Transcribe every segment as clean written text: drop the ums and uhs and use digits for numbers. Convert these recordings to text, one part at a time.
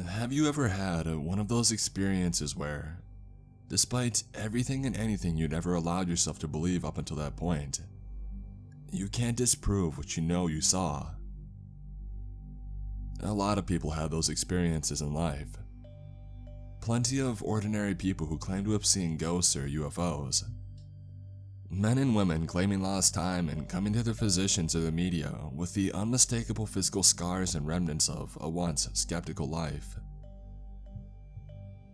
Have you ever had one of those experiences where, despite everything and anything you'd ever allowed yourself to believe up until that point, you can't disprove what you know you saw? A lot of people have those experiences in life. Plenty of ordinary people who claim to have seen ghosts or UFOs. Men and women claiming lost time and coming to their physicians or the media with the unmistakable physical scars and remnants of a once skeptical life.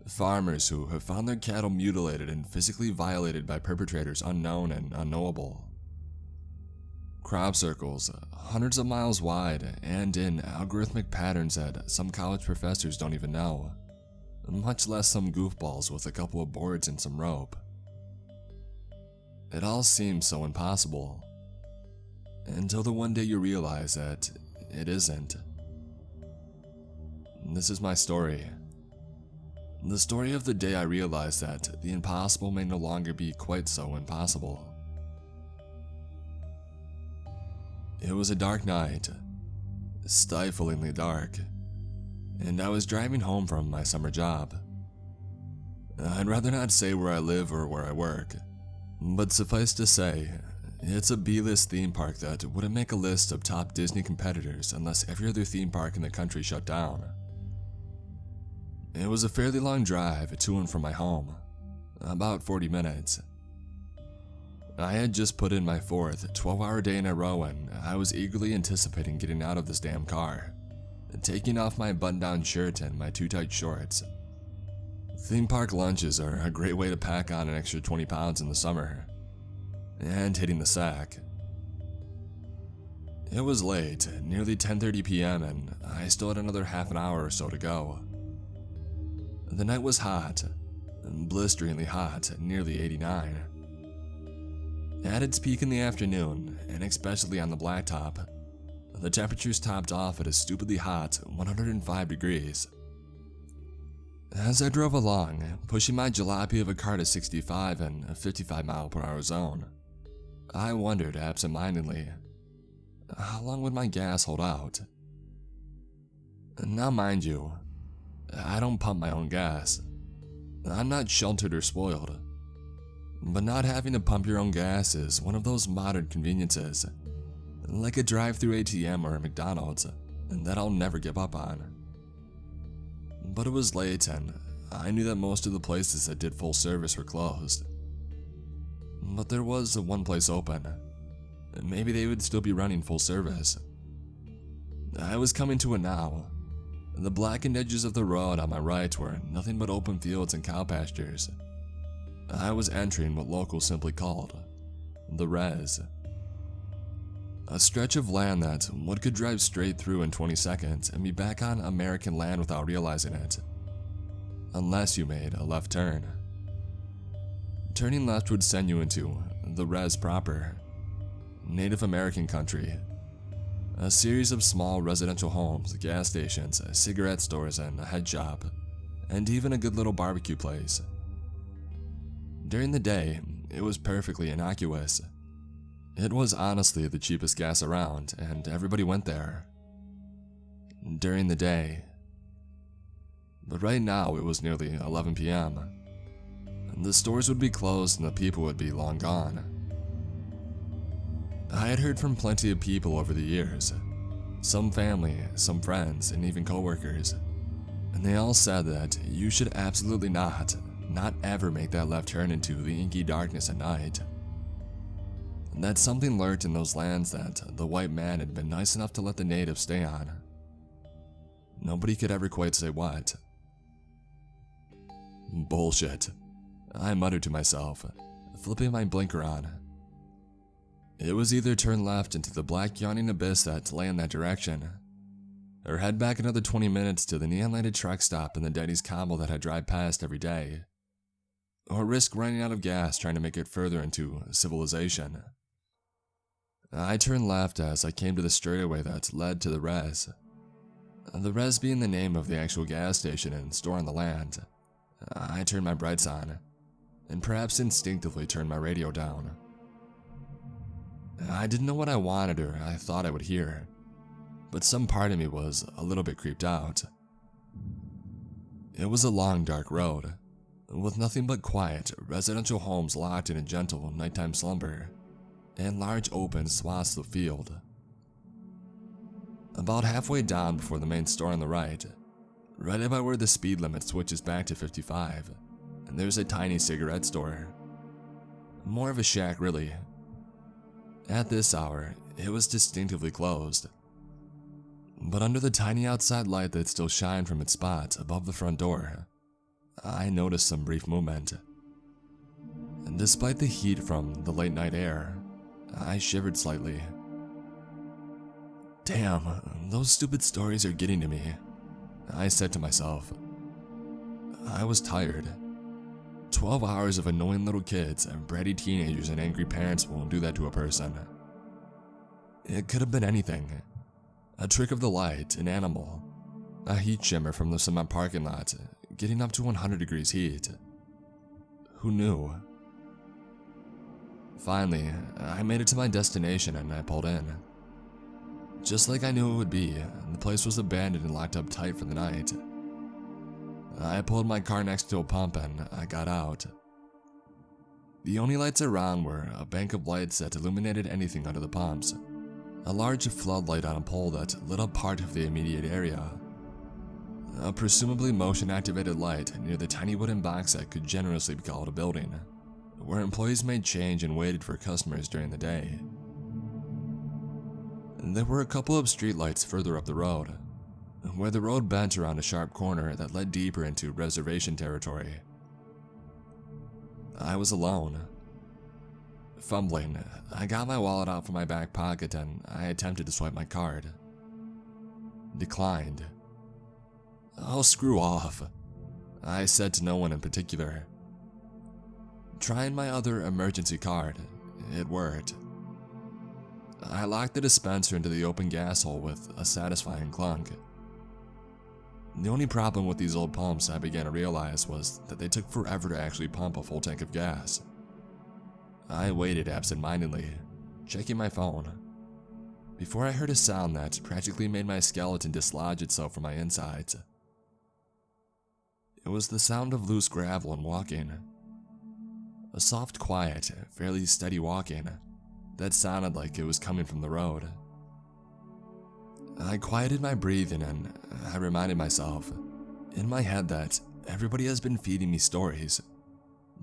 Farmers who have found their cattle mutilated and physically violated by perpetrators unknown and unknowable. Crop circles, hundreds of miles wide and in algorithmic patterns that some college professors don't even know, much less some goofballs with a couple of boards and some rope. It all seems so impossible, until the one day you realize that it isn't. This is my story. The story of the day I realized that the impossible may no longer be quite so impossible. It was a dark night, stiflingly dark, and I was driving home from my summer job. I'd rather not say where I live or where I work, but suffice to say, it's a B-list theme park that wouldn't make a list of top Disney competitors unless every other theme park in the country shut down. It was a fairly long drive to and from my home, about 40 minutes. I had just put in my fourth 12-hour day in a row and I was eagerly anticipating getting out of this damn car, taking off my button-down shirt and my too tight shorts. Theme park lunches are a great way to pack on an extra 20 pounds in the summer, and hitting the sack. It was late, nearly 10:30 p.m., and I still had another half an hour or so to go. The night was hot, blisteringly hot, nearly 89. At its peak in the afternoon, and especially on the blacktop, the temperatures topped off at a stupidly hot 105 degrees. As I drove along, pushing my jalopy of a car to 65 and a 55 mile/hour zone, I wondered absentmindedly, how long would my gas hold out? Now mind you, I don't pump my own gas. I'm not sheltered or spoiled. But not having to pump your own gas is one of those modern conveniences, like a drive-through ATM or a McDonald's, that I'll never give up on. But it was late and I knew that most of the places that did full service were closed. But there was one place open, and maybe they would still be running full service. I was coming to it now. The blackened edges of the road on my right were nothing but open fields and cow pastures. I was entering what locals simply called the res. A stretch of land that one could drive straight through in 20 seconds and be back on American land without realizing it. Unless you made a left turn. Turning left would send you into the res proper, Native American country. A series of small residential homes, gas stations, cigarette stores, and a head shop, and even a good little barbecue place. During the day, it was perfectly innocuous. It was honestly the cheapest gas around, and everybody went there. During the day. But right now it was nearly 11 p.m. The stores would be closed and the people would be long gone. I had heard from plenty of people over the years, some family, some friends, and even coworkers, and they all said that you should absolutely not ever make that left turn into the inky darkness at night. That something lurked in those lands that the white man had been nice enough to let the natives stay on. Nobody could ever quite say what. Bullshit, I muttered to myself, flipping my blinker on. It was either turn left into the black yawning abyss that lay in that direction, or head back another 20 minutes to the neon-lighted truck stop in the Denny's combo that I drive past every day, or risk running out of gas trying to make it further into civilization. I turned left as I came to the straightaway that led to the res. The res being the name of the actual gas station and store on the land. I turned my brights on, and perhaps instinctively turned my radio down. I didn't know what I wanted or I thought I would hear, but some part of me was a little bit creeped out. It was a long, dark road, with nothing but quiet, residential homes locked in a gentle nighttime slumber, and large open swaths of field. About halfway down before the main store on the right about where the speed limit switches back to 55, there's a tiny cigarette store. More of a shack, really. At this hour, it was distinctively closed. But under the tiny outside light that still shined from its spot above the front door, I noticed some brief movement. And despite the heat from the late night air, I shivered slightly. Damn, those stupid stories are getting to me, I said to myself. I was tired. 12 hours of annoying little kids and bratty teenagers and angry parents won't do that to a person. It could have been anything. A trick of the light, an animal, a heat shimmer from the cement parking lot, getting up to 100 degrees heat. Who knew? Finally, I made it to my destination and I pulled in. Just like I knew it would be, the place was abandoned and locked up tight for the night. I pulled my car next to a pump and I got out. The only lights around were a bank of lights that illuminated anything under the pumps, a large floodlight on a pole that lit up part of the immediate area, a presumably motion-activated light near the tiny wooden box that could generously be called a building, where employees made change and waited for customers during the day. There were a couple of streetlights further up the road, where the road bent around a sharp corner that led deeper into reservation territory. I was alone. Fumbling, I got my wallet out from my back pocket and I attempted to swipe my card. Declined. Oh, screw off, I said to no one in particular. Trying my other emergency card, it worked. I locked the dispenser into the open gas hole with a satisfying clunk. The only problem with these old pumps, I began to realize, was that they took forever to actually pump a full tank of gas. I waited absentmindedly, checking my phone, before I heard a sound that practically made my skeleton dislodge itself from my insides. It was the sound of loose gravel and walking. A soft, quiet, fairly steady walking that sounded like it was coming from the road. I quieted my breathing and I reminded myself, in my head, that everybody has been feeding me stories.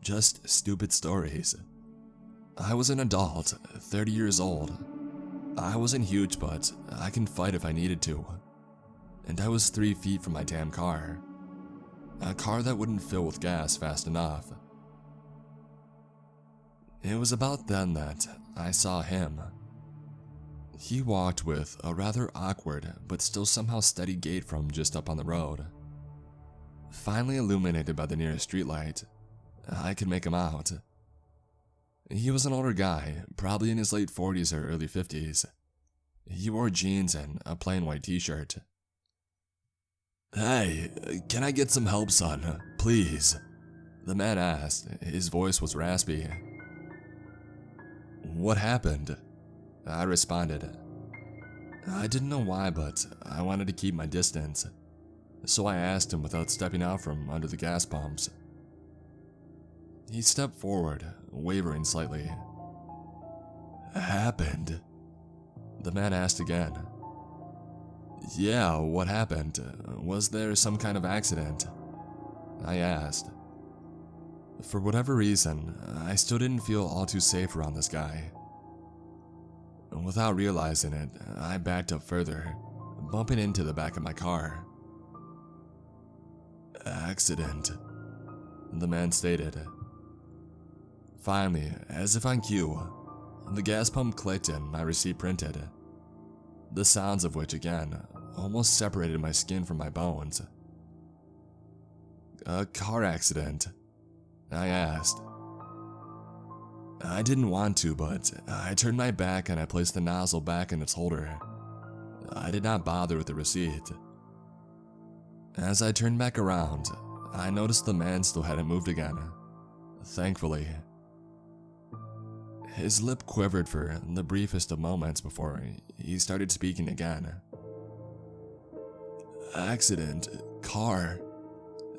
Just stupid stories. I was an adult, 30 years old. I wasn't huge, but I can fight if I needed to. And I was 3 feet from my damn car. A car that wouldn't fill with gas fast enough. It was about then that I saw him. He walked with a rather awkward but still somehow steady gait from just up on the road. Finally illuminated by the nearest streetlight, I could make him out. He was an older guy, probably in his late 40s or early 50s. He wore jeans and a plain white t-shirt. "Hey, can I get some help, son? Please?" the man asked. His voice was raspy. "What happened?" I responded. I didn't know why, but I wanted to keep my distance, so I asked him without stepping out from under the gas pumps. He stepped forward, wavering slightly. "Happened?" the man asked again. "Yeah, what happened? Was there some kind of accident?" I asked. For whatever reason, I still didn't feel all too safe around this guy. Without realizing it, I backed up further, bumping into the back of my car. "Accident," the man stated. Finally, as if on cue, the gas pump clicked and my receipt printed, the sounds of which again almost separated my skin from my bones. "A car accident?" I asked. I didn't want to, but I turned my back and I placed the nozzle back in its holder. I did not bother with the receipt. As I turned back around, I noticed the man still hadn't moved again, thankfully. His lip quivered for the briefest of moments before he started speaking again. "Accident, car.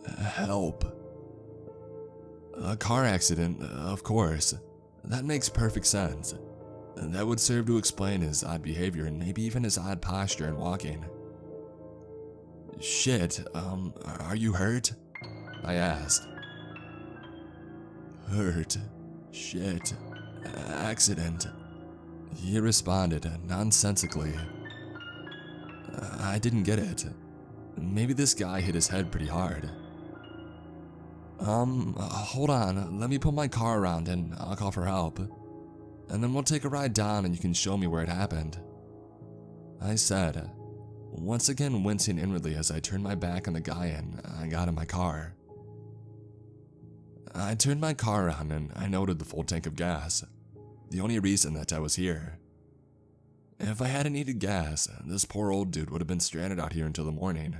Help. A car accident, of course. That makes perfect sense. That would serve to explain his odd behavior and maybe even his odd posture and walking. Shit, are you hurt? I asked. Hurt. Shit. Accident. He responded nonsensically. I didn't get it. Maybe this guy hit his head pretty hard. Hold on, let me pull my car around and I'll call for help. And then we'll take a ride down and you can show me where it happened. I said, once again wincing inwardly as I turned my back on the guy and I got in my car. I turned my car around and I noted the full tank of gas, the only reason that I was here. If I hadn't needed gas, this poor old dude would have been stranded out here until the morning.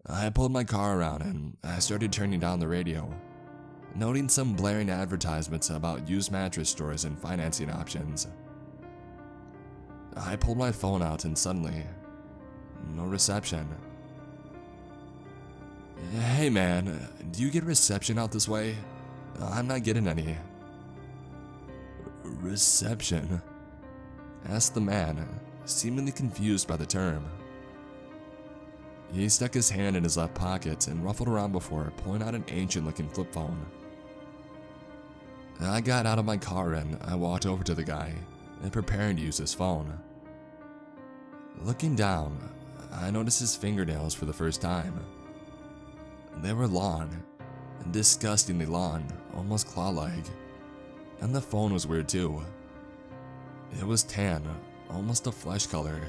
I pulled my car around and I started turning down the radio, noting some blaring advertisements about used mattress stores and financing options. I pulled my phone out and suddenly, no reception. Hey man, do you get reception out this way? I'm not getting any. Reception? Asked the man, seemingly confused by the term. He stuck his hand in his left pocket and ruffled around before pulling out an ancient-looking flip phone. I got out of my car and I walked over to the guy and preparing to use his phone. Looking down, I noticed his fingernails for the first time. They were long, disgustingly long, almost claw-like, and the phone was weird too. It was tan, almost a flesh color.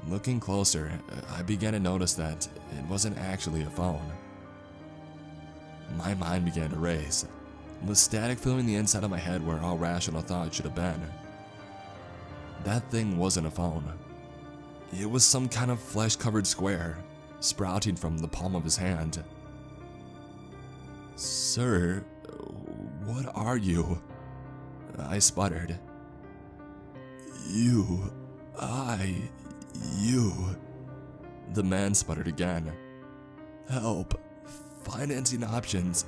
Looking closer, I began to notice that it wasn't actually a phone. My mind began to race, with static filling the inside of my head where all rational thought should have been. That thing wasn't a phone. It was some kind of flesh-covered square, sprouting from the palm of his hand. Sir, what are you? I sputtered. You. The man sputtered again. Help. Financing options.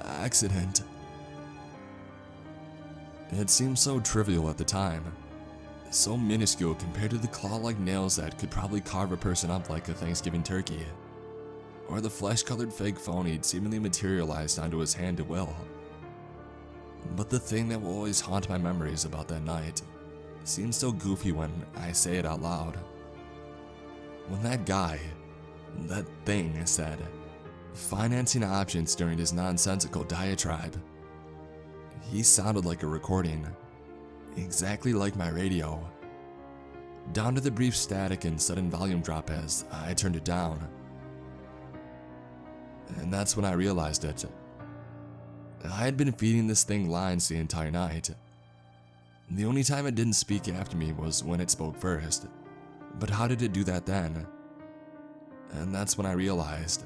Accident. It seemed so trivial at the time. So minuscule compared to the claw-like nails that could probably carve a person up like a Thanksgiving turkey. Or the flesh-colored fake phone he'd seemingly materialized onto his hand at will. But the thing that will always haunt my memories about that night seems so goofy when I say it out loud. When that guy, that thing, said, financing options during his nonsensical diatribe, he sounded like a recording, exactly like my radio, down to the brief static and sudden volume drop as I turned it down. And that's when I realized it. I had been feeding this thing lines the entire night. The only time it didn't speak after me was when it spoke first. But how did it do that then? And that's when I realized,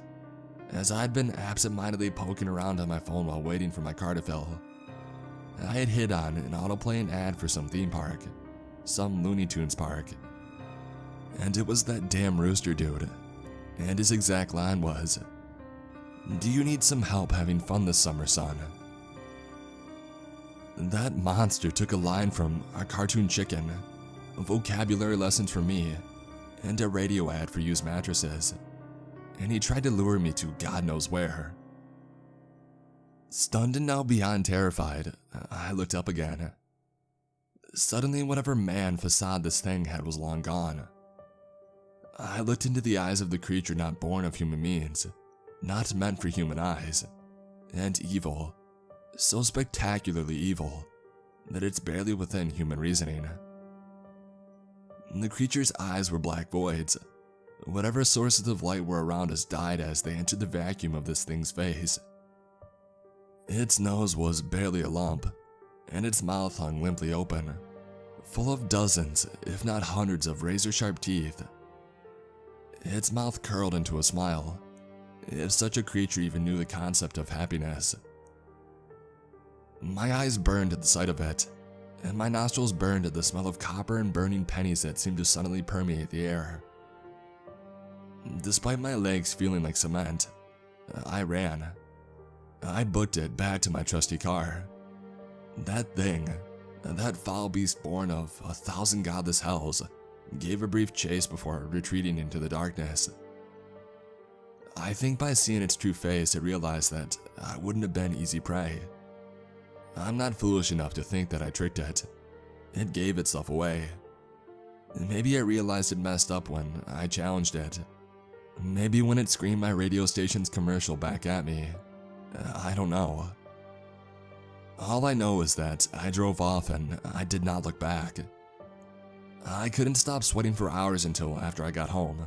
as I'd been absent-mindedly poking around on my phone while waiting for my car to fill, I had hit on an autoplaying ad for some theme park, some Looney Tunes park. And it was that damn rooster dude, and his exact line was, "Do you need some help having fun this summer, son?" That monster took a line from a cartoon chicken, vocabulary lessons for me, and a radio ad for used mattresses, and he tried to lure me to God knows where. Stunned and now beyond terrified, I looked up again. Suddenly, whatever man facade this thing had was long gone. I looked into the eyes of the creature not born of human means, not meant for human eyes, and evil, so spectacularly evil that it's barely within human reasoning. The creature's eyes were black voids. Whatever sources of light were around us died as they entered the vacuum of this thing's face. Its nose was barely a lump, and its mouth hung limply open, full of dozens, if not hundreds of razor-sharp teeth. Its mouth curled into a smile, if such a creature even knew the concept of happiness. My eyes burned at the sight of it, and my nostrils burned at the smell of copper and burning pennies that seemed to suddenly permeate the air. Despite my legs feeling like cement, I ran. I booked it back to my trusty car. That thing, that foul beast born of 1,000 godless hells, gave a brief chase before retreating into the darkness. I think by seeing its true face, it realized that I wouldn't have been easy prey. I'm not foolish enough to think that I tricked it. It gave itself away. Maybe I realized it messed up when I challenged it. Maybe when it screamed my radio station's commercial back at me. I don't know. All I know is that I drove off and I did not look back. I couldn't stop sweating for hours until after I got home,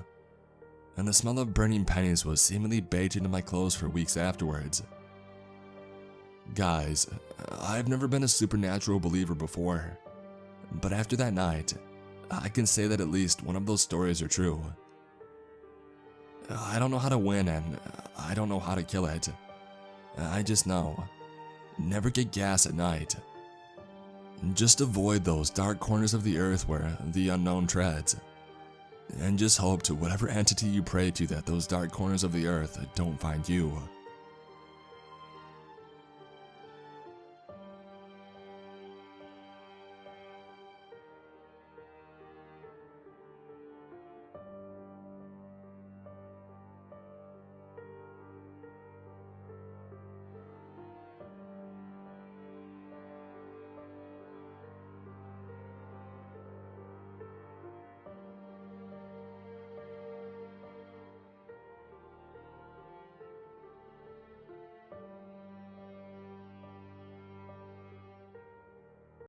and the smell of burning pennies was seemingly baked into my clothes for weeks afterwards. Guys, I've never been a supernatural believer before, but after that night, I can say that at least one of those stories are true. I don't know how to win and I don't know how to kill it. I just know, never get gas at night. Just avoid those dark corners of the earth where the unknown treads. And just hope to whatever entity you pray to that those dark corners of the earth don't find you.